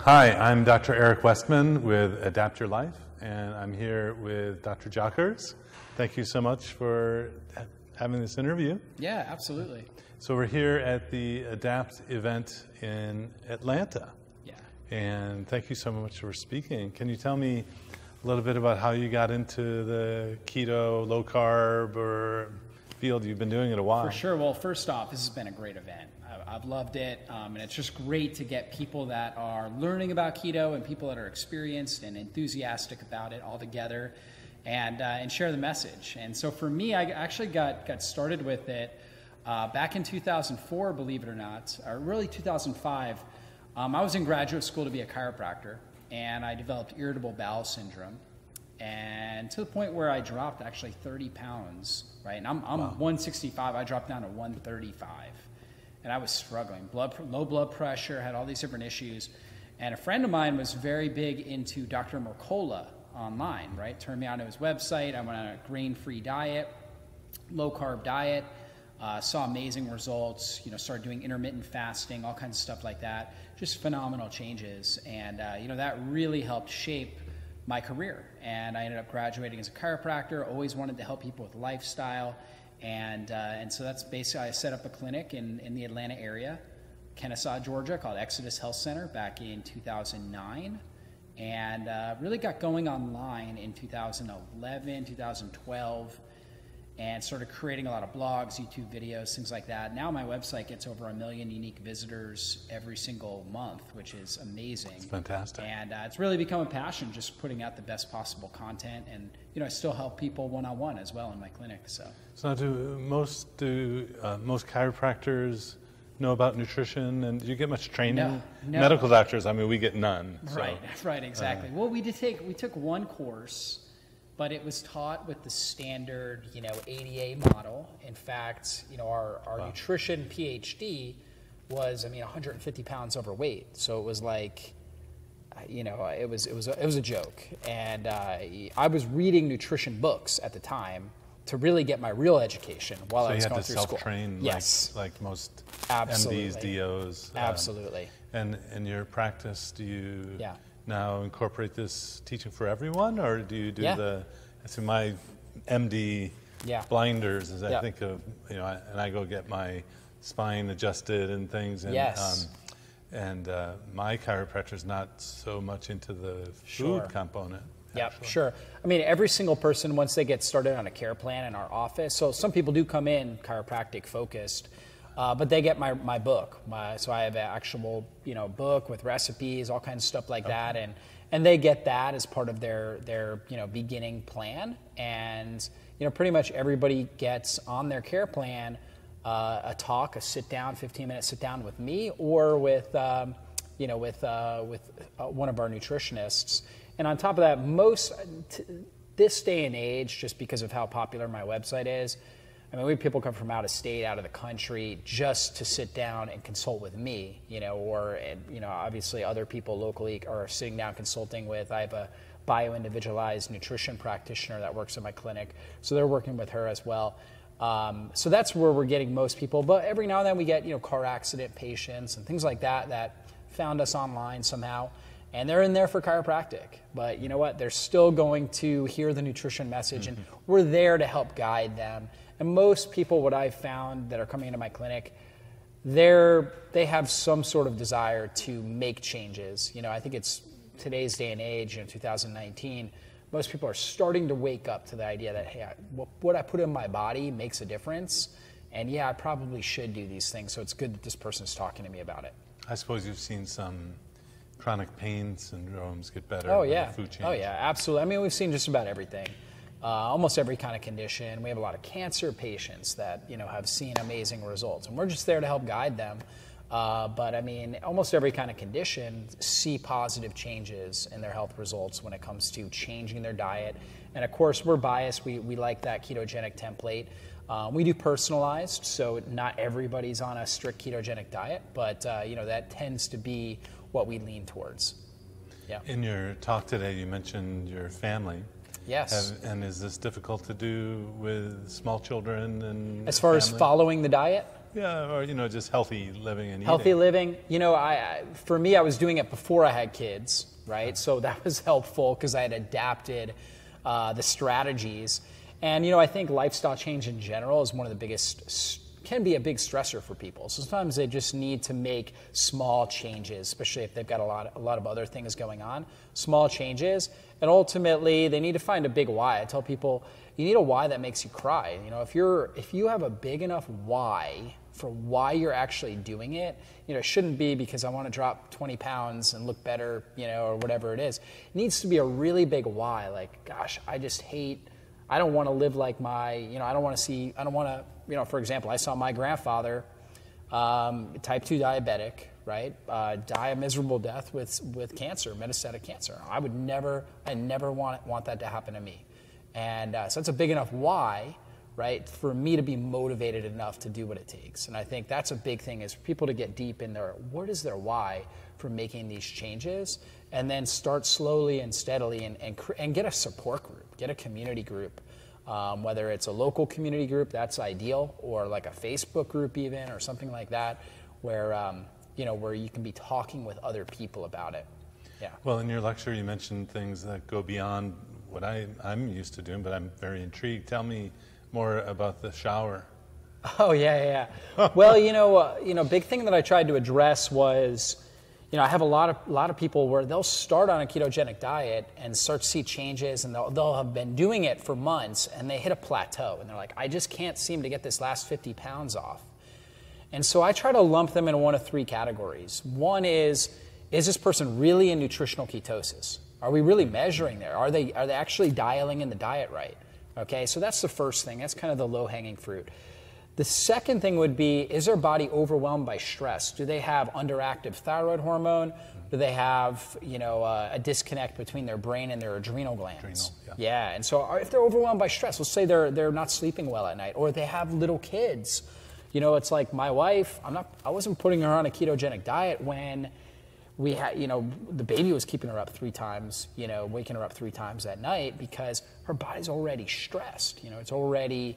Hi, I'm Dr. Eric Westman with Adapt Your Life, and I'm here with Dr. Jockers. Thank you so much for having this interview. Yeah, absolutely. So we're here at the Adapt event in Atlanta. Yeah. And thank you so much for speaking. Can you tell me a little bit about how you got into the keto, low carb, or field? You've been doing it a while. For sure. Well, first off, this has been a great event. I've loved it, and it's just great to get people that are learning about keto and people that are experienced and enthusiastic about it all together, and share the message. And so for me, I actually got started with it back in 2004, believe it or not, or really 2005. I was in graduate school to be a chiropractor, and I developed irritable bowel syndrome, and to the point where I dropped actually 30 pounds, right? And I'm Wow. 165, I dropped down to 135. And I was struggling, low blood pressure, had all these different issues. And a friend of mine was very big into Dr. Mercola online, right? Turned me on to his website. I went on a grain-free diet, low-carb diet, saw amazing results, started doing intermittent fasting, all kinds of stuff like that. Just phenomenal changes. And, that really helped shape my career. And I ended up graduating as a chiropractor, always wanted to help people with lifestyle. And so that's basically, I set up a clinic in the Atlanta area, Kennesaw, Georgia, called Exodus Health Center back in 2009. And really got going online in 2011, 2012, and started creating a lot of blogs, YouTube videos, things like that. Now my website gets over 1 million unique visitors every single month, which is amazing. It's fantastic. And it's really become a passion, just putting out the best possible content. And I still help people one-on-one as well in my clinic. So now do most chiropractors know about nutrition, and do you get much training? No. Medical doctors, I mean, we get none. So. Right, exactly. Well, we took one course, but it was taught with the standard, ADA model. In fact, our Wow. nutrition PhD was, 150 pounds overweight. So it was like, it was a joke. And I was reading nutrition books at the time to really get my real education while I was going through school. So you had to self-train, yes, like most absolutely. MDs, DOs. Absolutely. And in your practice, do you Yeah. now incorporate this teaching for everyone, or do you do my MD blinders, as I think of, and I go get my spine adjusted and things. And, yes. My chiropractor's not so much into the food component. Yeah, actually. sure. Every single person, once they get started on a care plan in our office, so some people do come in chiropractic focused, but they get my book. So I have an actual, book with recipes, all kinds of stuff like that, and they get that as part of their beginning plan. And, pretty much everybody gets on their care plan a talk, a sit down, 15-minute sit down with me or with one of our nutritionists. And on top of that, this day and age, just because of how popular my website is, we have people come from out of state, out of the country, just to sit down and consult with me, or obviously other people locally are sitting down consulting with. I have a bio-individualized nutrition practitioner that works in my clinic, so they're working with her as well. So that's where we're getting most people. But every now and then we get, car accident patients and things like that found us online somehow. And they're in there for chiropractic. But you know what? They're still going to hear the nutrition message, and we're there to help guide them. And most people, what I've found that are coming into my clinic, they have some sort of desire to make changes. I think it's today's day and age, 2019, most people are starting to wake up to the idea that, hey, what I put in my body makes a difference. And yeah, I probably should do these things. So it's good that this person's talking to me about it. I suppose you've seen some chronic pain syndromes get better. Oh yeah. Food change. Oh yeah, absolutely. We've seen just about everything. Almost every kind of condition. We have a lot of cancer patients that have seen amazing results, and we're just there to help guide them. But almost every kind of condition see positive changes in their health results when it comes to changing their diet. And of course, we're biased. We like that ketogenic template. We do personalized, so not everybody's on a strict ketogenic diet, but that tends to be what we lean towards. Yeah. In your talk today, you mentioned your family. Yes. And is this difficult to do with small children and as far as following the diet? Yeah, or, just healthy living and healthy eating. living. For me, I was doing it before I had kids, right? So that was helpful because I had adapted the strategies. And, I think lifestyle change in general is one of the biggest, can be a big stressor for people. So sometimes they just need to make small changes, especially if they've got a lot of other things going on, small changes. And ultimately, they need to find a big why. I tell people, you need a why that makes you cry. If you have a big enough why for why you're actually doing it, it shouldn't be because I want to drop 20 pounds and look better, or whatever it is. It needs to be a really big why. Like, gosh, I don't want to live like I don't want to, for example, I saw my grandfather, type 2 diabetic, right, die a miserable death with cancer, metastatic cancer. I never want that to happen to me. And so it's a big enough why, right, for me to be motivated enough to do what it takes. And I think that's a big thing, is for people to get deep in what is their why for making these changes, and then start slowly and steadily and get a support group, get a community group, whether it's a local community group, that's ideal, or like a Facebook group even, or something like that, where where you can be talking with other people about it. Yeah. Well, in your lecture, you mentioned things that go beyond what I'm used to doing, but I'm very intrigued. Tell me more about the shower. Oh, yeah. Well, big thing that I tried to address was, I have a lot of people where they'll start on a ketogenic diet and start to see changes, and they'll have been doing it for months, and they hit a plateau, and they're like, I just can't seem to get this last 50 pounds off. And so I try to lump them in one of three categories. One is this person really in nutritional ketosis? Are we really measuring there? Are they actually dialing in the diet right? Okay, so that's the first thing. That's kind of the low-hanging fruit. The second thing would be, is their body overwhelmed by stress? Do they have underactive thyroid hormone? Do they have, a disconnect between their brain and their adrenal glands? Yeah, and so if they're overwhelmed by stress, let's say they're not sleeping well at night, or they have little kids. It's like my wife, I wasn't putting her on a ketogenic diet when we had, the baby was keeping her up 3 times, waking her up 3 times at night, because her body's already stressed. It's already,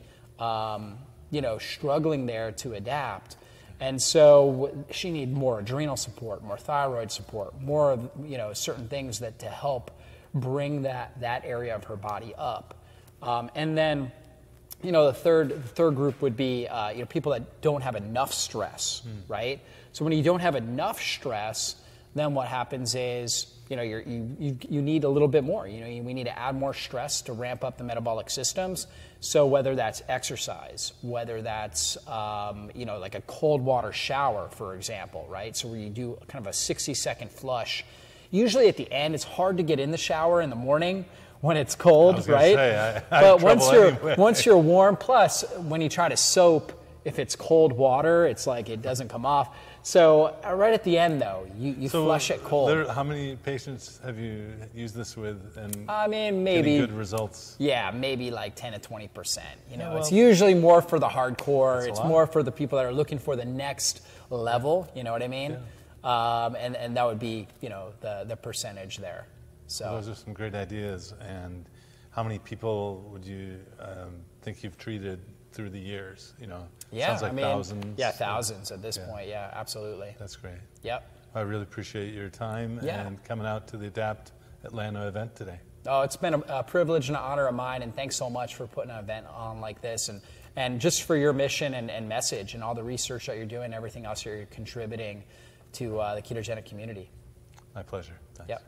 struggling there to adapt. And so she needed more adrenal support, more thyroid support, more of, certain things that to help bring that area of her body up. And then, the third group would be, people that don't have enough stress, right? So when you don't have enough stress, then what happens is, you need a little bit more. We need to add more stress to ramp up the metabolic systems. So whether that's exercise, whether that's, like a cold water shower, for example, right? So where you do kind of a 60-second flush. Usually at the end, it's hard to get in the shower in the morning when it's cold, right? But once you're warm, plus when you try to soap, if it's cold water, it's like it doesn't come off. So right at the end, though, you flush it cold. How many patients have you used this with, and maybe getting good results? Yeah, maybe like 10 to 20%. It's usually more for the hardcore. It's more for the people that are looking for the next level. You know what I mean? Yeah. And that would be the percentage there. So those are some great ideas. And how many people would you think you've treated through the years? Yeah, sounds like thousands. Yeah, thousands at this point. Yeah, absolutely. That's great. Yep. I really appreciate your time and coming out to the Adapt Atlanta event today. Oh, it's been a privilege and an honor of mine, and thanks so much for putting an event on like this, and just for your mission and message and all the research that you're doing, everything else you're contributing to the ketogenic community. My pleasure. Thanks. Yep.